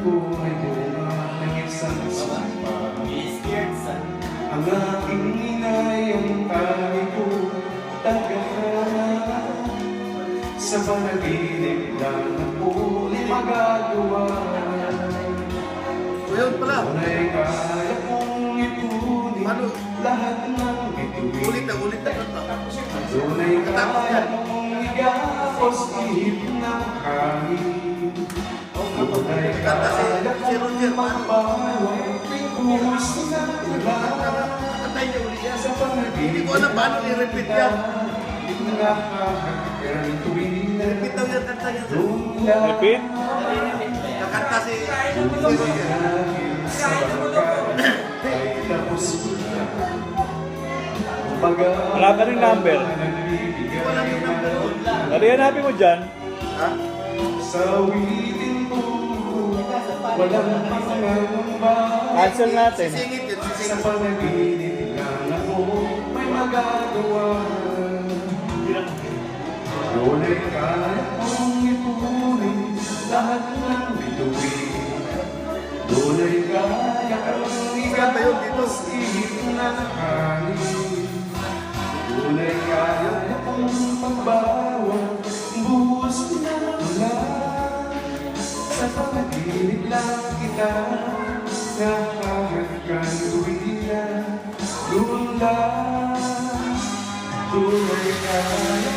Buhay bunga ng isang ang aking inay ang tanging ko tagahan. Sa panaginip lang ako'y magagawa. Yun pala. Tunay kaya kong ipunin lahat ng bituin. Ulit na kanta. Tunay kaya kong igapos ihip ng hangin. Tunay kaya kong magbawa buhos ng ulan. Kantay niya ulit yan. Sa panaginip Hindi ko alam paano i-repeat yan. Repeat daw yan, kanta yan. Repeat? Kakanta si Wala ka rin number. Hindi ko alam yung number. Ano hanapin mo dyan? Ha? Sa witin ko, walang pangangamba. Cancel natin. Sisingit yun, Sa sisingit. panaginip lang ako may magagawa. Tunay kaya kong ipunin lahat ng bituin. Tunay kaya kong igapos ihip ng hangin. Tunay kaya kong pagbawa buhos ng ulan. Sa panaginip lang kita nakahagkan tuwina. Doon lang tunay kaya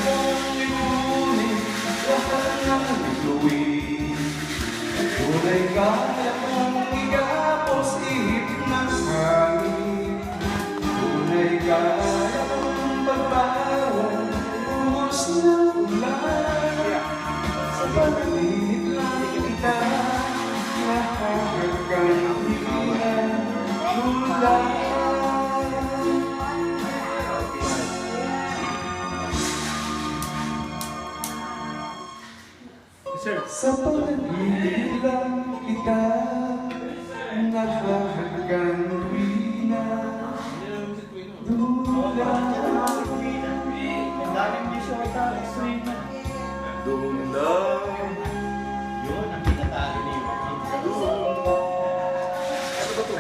kong ipunin lahat ng bituin. Tunay kaya kong igapos ihip ng hangin. Tunay kaya kong pagbawa buhos ng ulan. Sa panaginip lang kita nakahagkan tuwina. Doon lang sa panaginip lang kita nakahagkan tuwina. Doon lang Doon lang. Ano ba to?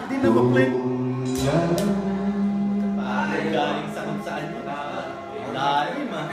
Hindi na mag-play. doon lang Galing sa kung saan yun. Lalim ah.